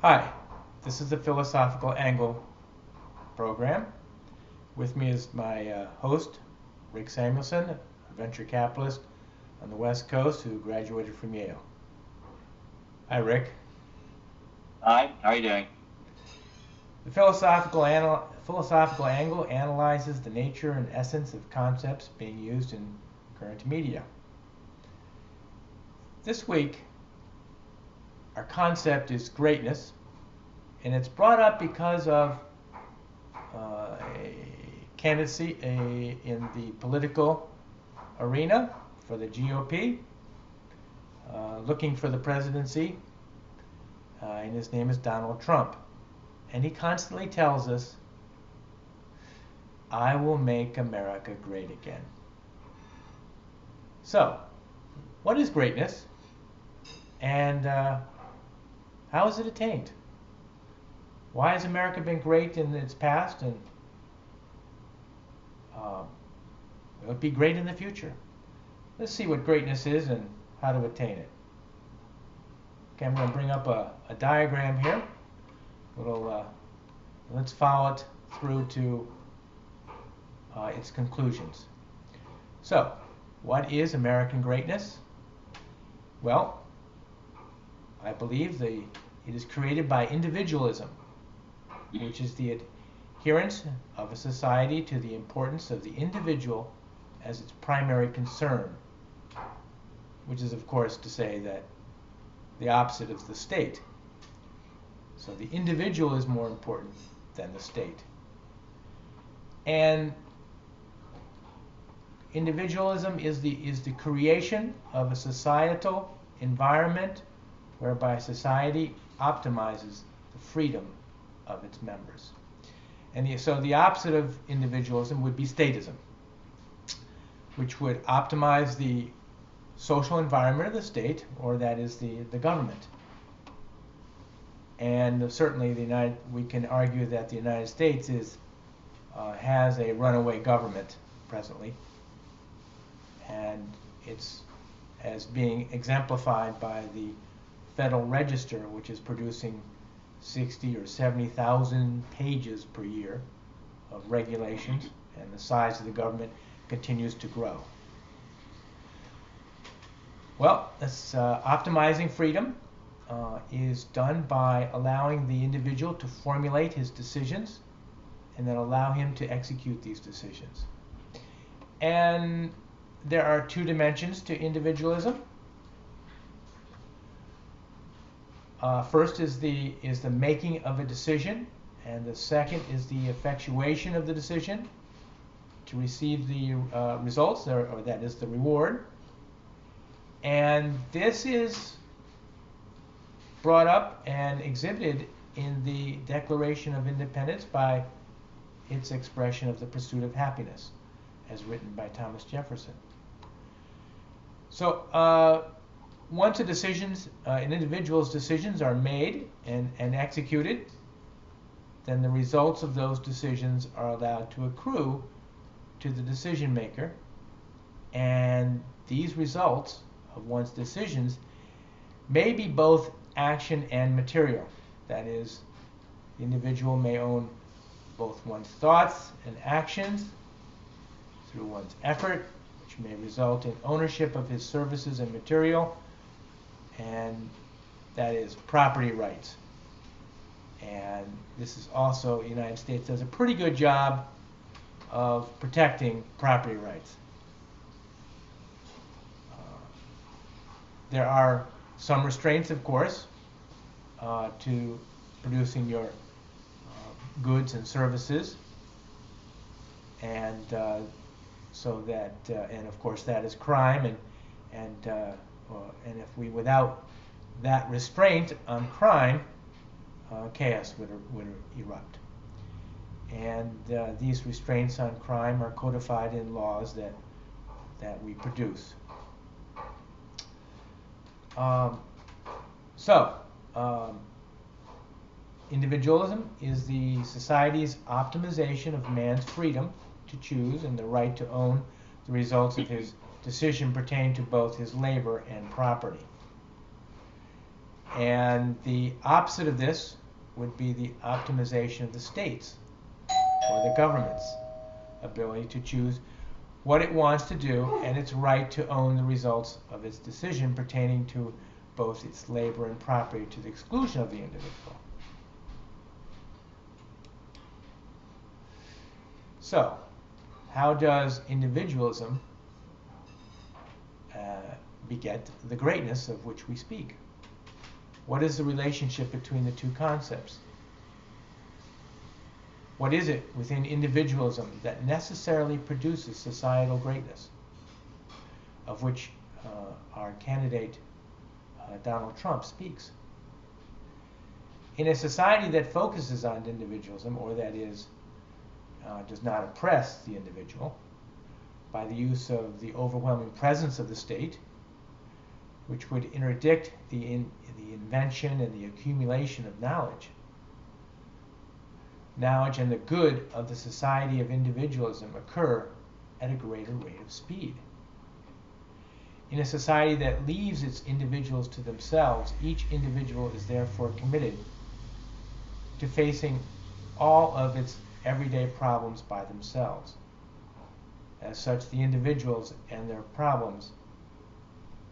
Hi, this is the Philosophical Angle program. With me is my host, Rick Samuelson, a venture capitalist on the West Coast who graduated from Yale. Hi, Rick. Hi, how are you doing? The philosophical Angle analyzes the nature and essence of concepts being used in current media. This week, our concept is greatness, and it's brought up because of a candidacy in the political arena for the GOP, looking for the presidency, and his name is Donald Trump. And he constantly tells us, I will make America great again. So, what is greatness? And how is it attained? Why has America been great in its past, and will it be great in the future? Let's see what greatness is and how to attain it. Okay, I'm going to bring up a diagram here. Let's follow it through to its conclusions. So, what is American greatness? Well, I believe it is created by individualism, which is the adherence of a society to the importance of the individual as its primary concern, which is, of course, to say that the opposite of the state. So the individual is more important than the state. And individualism is the creation of a societal environment whereby society optimizes the freedom of its members. And so the opposite of individualism would be statism, which would optimize the social environment of the state, or that is the government. And certainly we can argue that the United States has a runaway government presently, and it's as being exemplified by the Federal Register, which is producing 60 or 70,000 pages per year of regulations, and the size of the government continues to grow. Well, this optimizing freedom is done by allowing the individual to formulate his decisions and then allow him to execute these decisions. And there are two dimensions to individualism. First is the making of a decision, and the second is the effectuation of the decision to receive the results, or that is the reward. And this is brought up and exhibited in the Declaration of Independence by its expression of the pursuit of happiness, as written by Thomas Jefferson. So once an individual's decisions are made and executed, then the results of those decisions are allowed to accrue to the decision maker, and these results of one's decisions may be both action and material. That is, the individual may own both one's thoughts and actions through one's effort, which may result in ownership of his services and material, and that is property rights. And this is also, the United States does a pretty good job of protecting property rights. There are some restraints, of course, to producing your goods and services, and so that, and of course, that is crime, and if we without that restraint on crime, chaos would erupt. And these restraints on crime are codified in laws that we produce. Individualism is the society's optimization of man's freedom to choose and the right to own the results of his decision pertaining to both his labor and property. And the opposite of this would be the optimization of the states or the government's ability to choose what it wants to do and its right to own the results of its decision pertaining to both its labor and property to the exclusion of the individual. So, how does individualism beget the greatness of which we speak? What is the relationship between the two concepts? What is it within individualism that necessarily produces societal greatness, of which our candidate Donald Trump speaks? In a society that focuses on individualism, or that is, does not oppress the individual by the use of the overwhelming presence of the state, which would interdict the invention and the accumulation of knowledge and the good of the society of individualism occur at a greater rate of speed. In a society that leaves its individuals to themselves, each individual is therefore committed to facing all of its everyday problems by themselves. As such, the individuals and their problems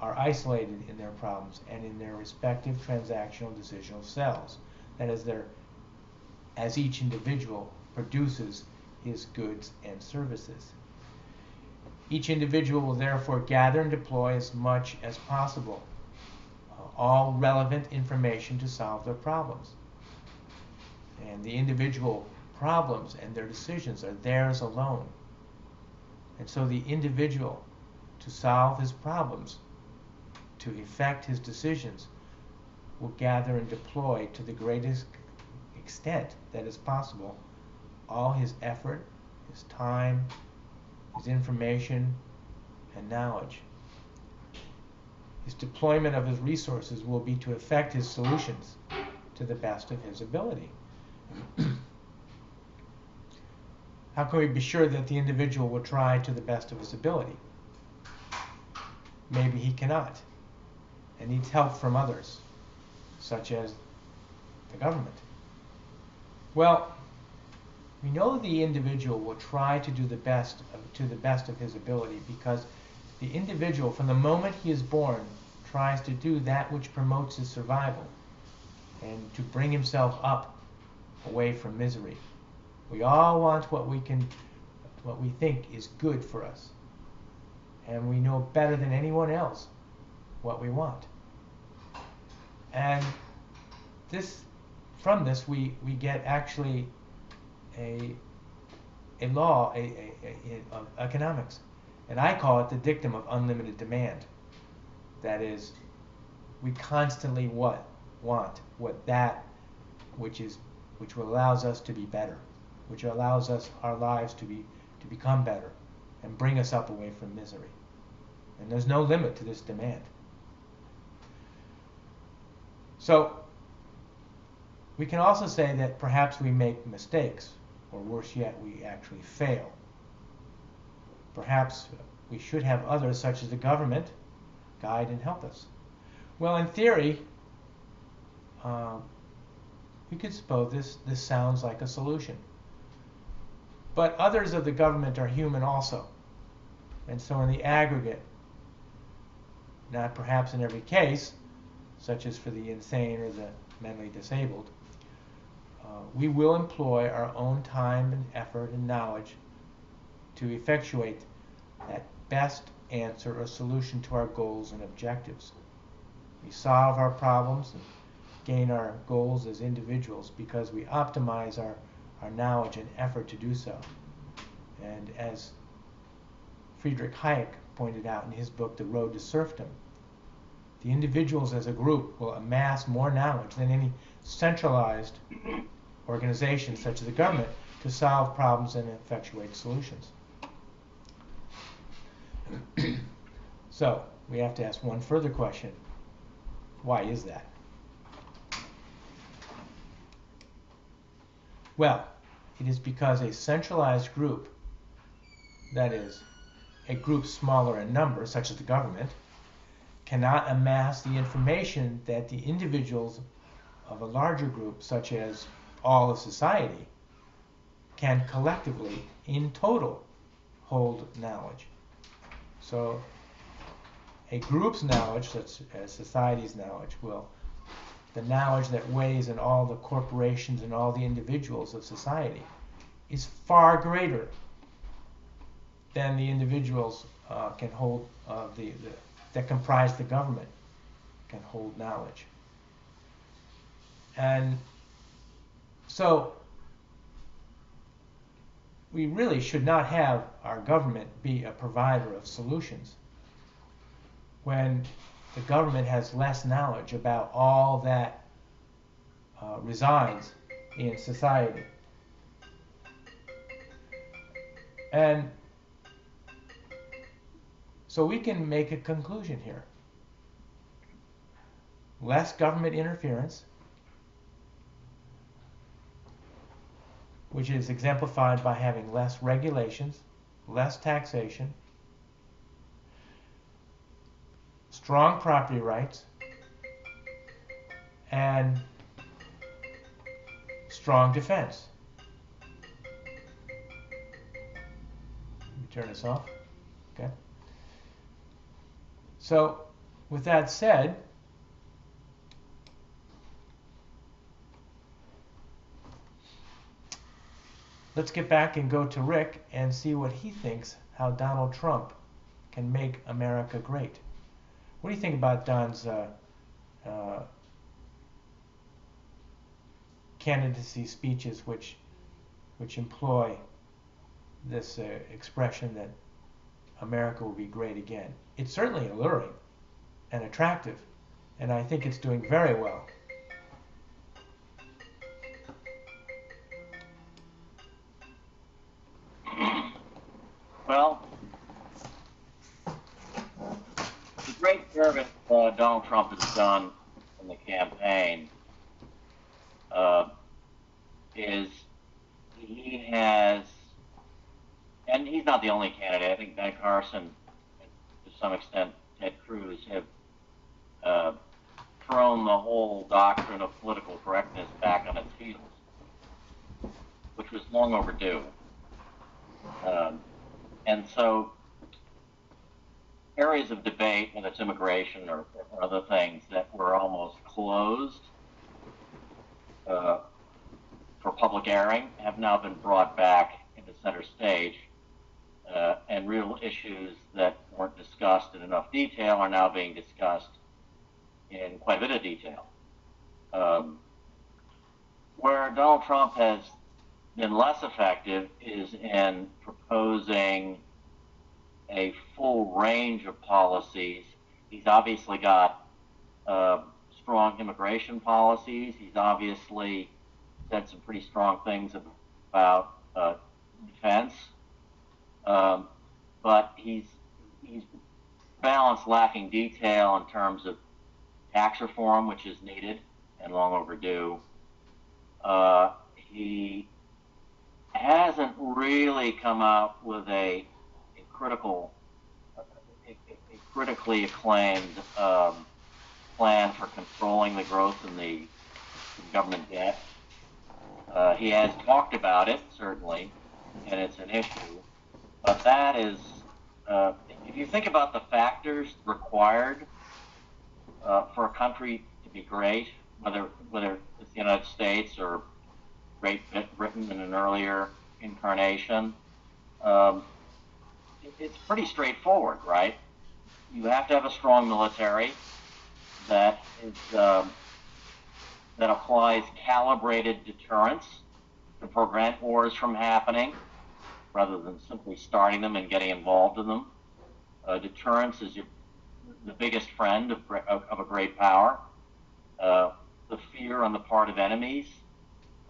are isolated in their problems and in their respective transactional decisional cells. That is, as each individual produces his goods and services. Each individual will therefore gather and deploy as much as possible all relevant information to solve their problems. And the individual problems and their decisions are theirs alone. And so the individual, to solve his problems, to effect his decisions, will gather and deploy to the greatest extent that is possible all his effort, his time, his information, and knowledge. His deployment of his resources will be to effect his solutions to the best of his ability. How can we be sure that the individual will try to the best of his ability? Maybe he cannot and needs help from others, such as the government. Well, we know the individual will try to do the best of his ability because the individual, from the moment he is born, tries to do that which promotes his survival and to bring himself up away from misery. We all want what we think is good for us, and we know better than anyone else what we want. And from this we get actually a law of economics, and I call it the dictum of unlimited demand. That is, we constantly want which allows us to be better, which allows us our lives to become better and bring us up away from misery. And there's no limit to this demand. So we can also say that perhaps we make mistakes, or worse yet, we actually fail. Perhaps we should have others, such as the government, guide and help us. Well, in theory, we could suppose this sounds like a solution. But others of the government are human also. And so in the aggregate, not perhaps in every case, such as for the insane or the mentally disabled, we will employ our own time and effort and knowledge to effectuate that best answer or solution to our goals and objectives. We solve our problems and gain our goals as individuals because we optimize our knowledge and effort to do so. And as Friedrich Hayek pointed out in his book, The Road to Serfdom, the individuals as a group will amass more knowledge than any centralized organization such as the government to solve problems and effectuate solutions. So we have to ask one further question. Why is that? Well, it is because a centralized group, that is, a group smaller in number, such as the government, cannot amass the information that the individuals of a larger group, such as all of society, can collectively, in total, hold knowledge. So a group's knowledge, such as society's knowledge, the knowledge that weighs in all the corporations and all the individuals of society, is far greater than the individuals can hold, that comprise the government can hold knowledge. And so we really should not have our government be a provider of solutions when the government has less knowledge about all that resides in society. And so we can make a conclusion here. Less government interference, which is exemplified by having less regulations, less taxation, strong property rights, and strong defense. Let me turn this off. Okay. So, with that said, let's get back and go to Rick and see what he thinks how Donald Trump can make America great. What do you think about Don's candidacy speeches which employ this expression that America will be great again? It's certainly alluring and attractive, and I think it's doing very well. Well, the great service Donald Trump has done in the campaign is he has, and he's not the only candidate. I think Ben Carson, and to some extent Ted Cruz, have thrown the whole doctrine of political correctness back on its heels, which was long overdue. And so areas of debate, whether it's immigration or other things that were almost closed for public airing, have now been brought back into center stage, and real issues that weren't discussed in enough detail are now being discussed in quite a bit of detail. Where Donald Trump has been less effective is in proposing a full range of policies. He's obviously got strong immigration policies. He's obviously said some pretty strong things about defense, but he's balanced lacking detail in terms of tax reform, which is needed and long overdue. He hasn't really come out with a critically acclaimed plan for controlling the growth in the government debt. He has talked about it, certainly, and it's an issue. But that is, if you think about the factors required for a country to be great, whether it's the United States or Great Britain in an earlier incarnation, it's pretty straightforward, right? You have to have a strong military that is that applies calibrated deterrence to prevent wars from happening, rather than simply starting them and getting involved in them. Deterrence is the biggest friend of a great power. The fear on the part of enemies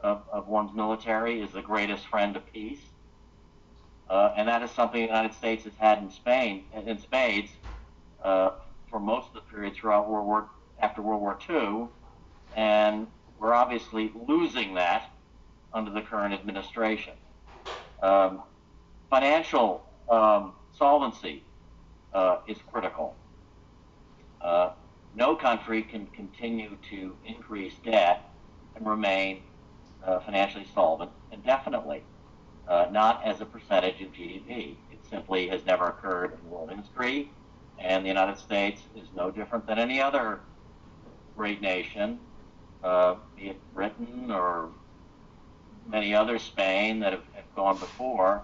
of one's military is the greatest friend of peace. And that is something the United States has had in spades for most of the period throughout after World War II, and we're obviously losing that under the current administration. Financial solvency is critical. No country can continue to increase debt and remain financially solvent indefinitely, not as a percentage of GDP. It simply has never occurred in world history, and the United States is no different than any other great nation, be it Britain or many others, Spain, that have gone before,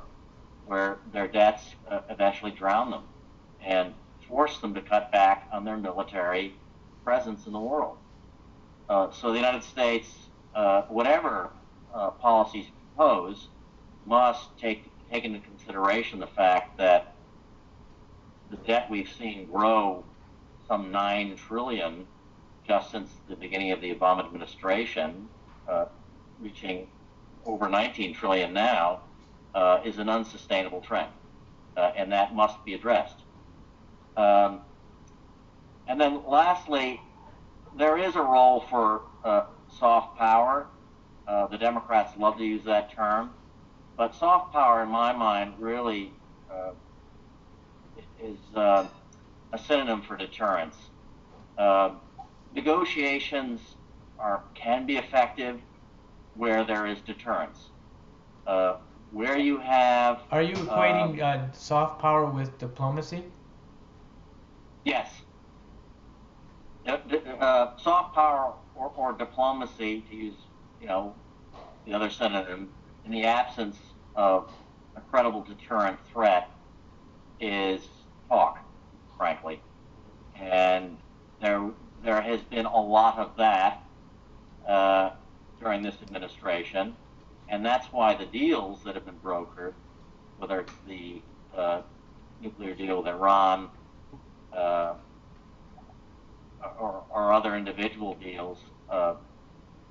where their debts eventually drown them and force them to cut back on their military presence in the world. So the United States, whatever policies propose, must take into consideration the fact that the debt we've seen grow some 9 trillion just since the beginning of the Obama administration, reaching over 19 trillion now, is an unsustainable trend, and that must be addressed. And then lastly, there is a role for soft power. The Democrats love to use that term, but soft power, in my mind, really is a synonym for deterrence. Negotiations can be effective where there is deterrence. Where you have... Are you equating soft power with diplomacy? Yes. Soft power or diplomacy, to use, the other synonym, in the absence of a credible deterrent threat, is talk, frankly. And there has been a lot of that during this administration, and that's why the deals that have been brokered, whether it's the nuclear deal with Iran or other individual deals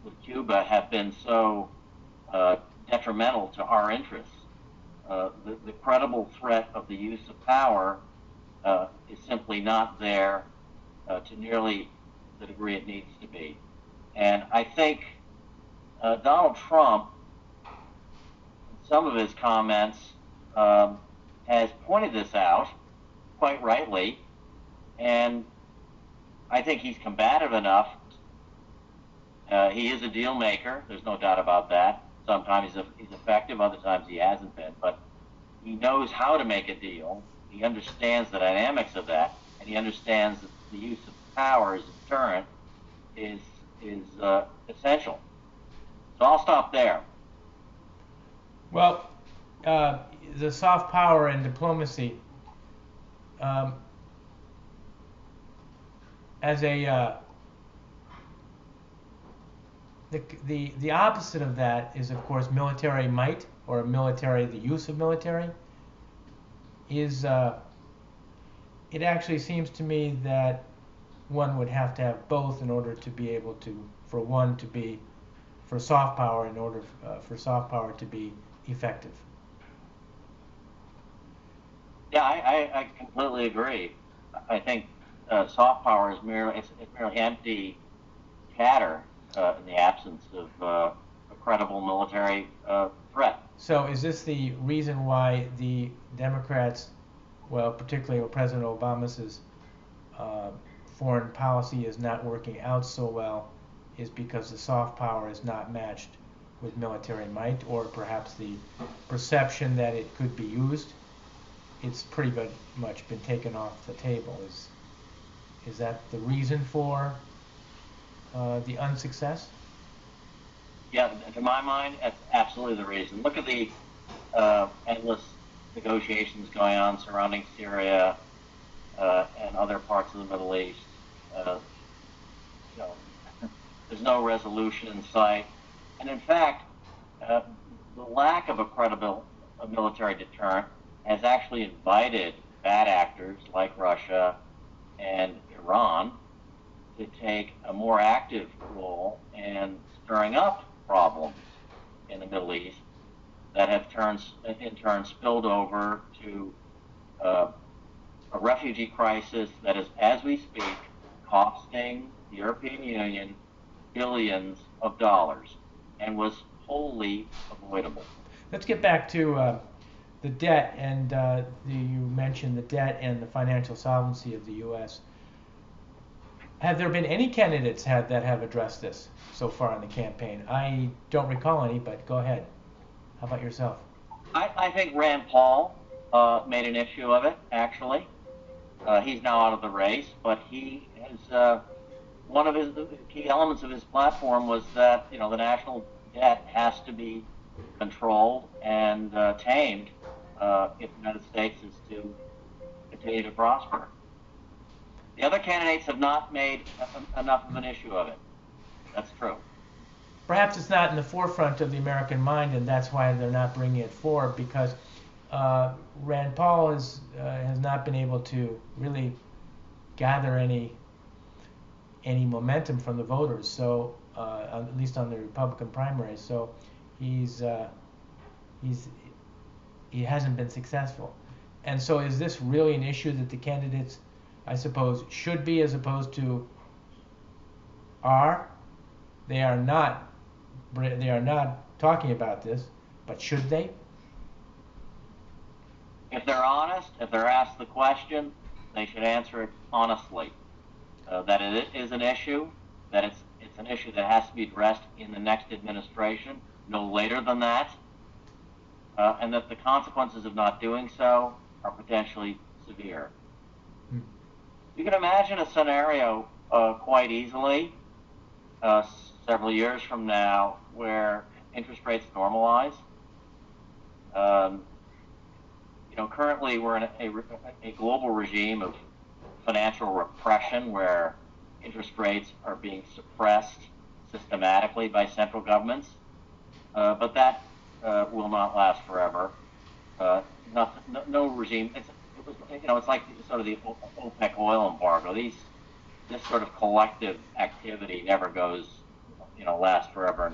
with Cuba, have been so detrimental to our interests. The credible threat of the use of power is simply not there to nearly the degree it needs to be. And I think Donald Trump, in some of his comments, has pointed this out quite rightly, and I think he's combative enough. He is a deal maker, there's no doubt about that. Sometimes he's effective, other times he hasn't been, but he knows how to make a deal. He understands the dynamics of that, and he understands that the use of power as a deterrent is essential. So I'll stop there. Well, the soft power and diplomacy, as a the opposite of that is, of course, military might, or the use of military. It actually seems to me that one would have to have both in order to be able to, for soft power, in order for soft power to be effective. Yeah, I completely agree. I think soft power is merely empty chatter in the absence of a credible military threat. So is this the reason why the Democrats, well, particularly President Obama's foreign policy is not working out so well, is because the soft power is not matched with military might, or perhaps the perception that it could be used? It's pretty much been taken off the table. Is that the reason for the unsuccess? Yeah, to my mind, that's absolutely the reason. Look at the endless negotiations going on surrounding Syria and other parts of the Middle East. There's no resolution in sight. And in fact, the lack of a credible military deterrent has actually invited bad actors like Russia and Iran to take a more active role in stirring up problems in the Middle East that have in turn spilled over to a refugee crisis that is, as we speak, costing the European Union billions of dollars and was wholly avoidable. Let's get back to the debt, and you mentioned the debt and the financial solvency of the U.S. Have there been any candidates that have addressed this so far in the campaign? I don't recall any, but go ahead. How about yourself? I think Rand Paul made an issue of it, actually. He's now out of the race, but he has one of his the key elements of his platform was that the national debt has to be controlled and tamed if the United States is to continue to prosper. The other candidates have not made enough of an issue of it. That's true. Perhaps it's not in the forefront of the American mind, and that's why they're not bringing it forward, because Rand Paul has not been able to really gather any momentum from the voters. So at least on the Republican primaries, so he hasn't been successful. And so is this really an issue that the candidates, I suppose, should be, as opposed to are? They are not talking about this, but should they? If they're honest, if they're asked the question, they should answer it honestly. That it is an issue, that it's an issue that has to be addressed in the next administration, no later than that, and that the consequences of not doing so are potentially severe. You can imagine a scenario quite easily several years from now where interest rates normalize. Currently we're in a global regime of financial repression where interest rates are being suppressed systematically by central governments, but that will not last forever. No regime. It's like sort of the OPEC oil embargo. This sort of collective activity never goes, last forever.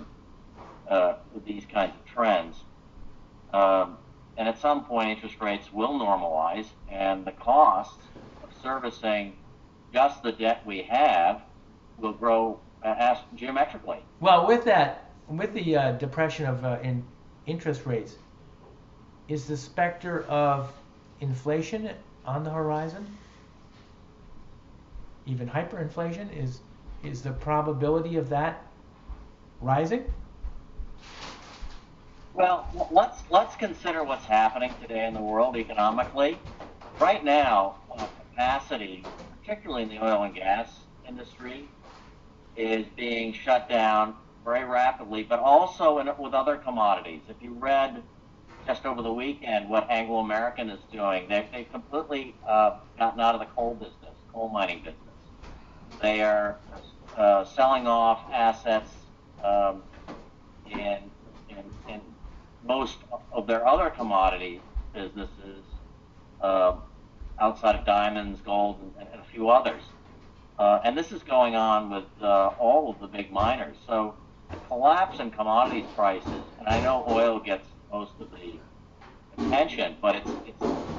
And with these kinds of trends, and at some point, interest rates will normalize, and the cost of servicing just the debt we have will grow geometrically. Well, with the depression of in interest rates, is the specter of inflation on the horizon? Even hyperinflation? Is the probability of that rising? Well, let's consider what's happening today in the world economically. Right now, capacity, particularly in the oil and gas industry, is being shut down very rapidly, but also with other commodities. If you read just over the weekend what Anglo American is doing, they've completely gotten out of the coal mining business. They are selling off assets in most of their other commodity businesses outside of diamonds, gold, and a few others. And this is going on with all of the big miners. So the collapse in commodities prices, and I know oil gets most of the attention, but it's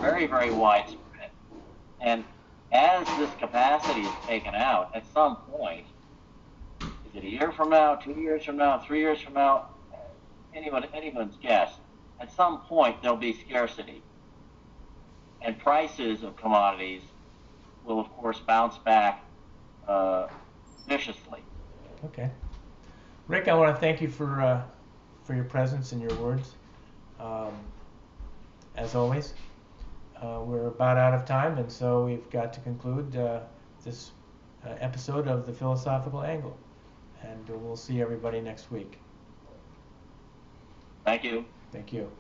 very, very widespread. And as this capacity is taken out, at some point, is it a year from now, 2 years from now, 3 years from now, anyone's guess, at some point there'll be scarcity. And prices of commodities will, of course, bounce back viciously. Okay. Rick, I want to thank you for your presence and your words. As always, we're about out of time, and so we've got to conclude this episode of The Philosophical Angle. And we'll see everybody next week. Thank you. Thank you.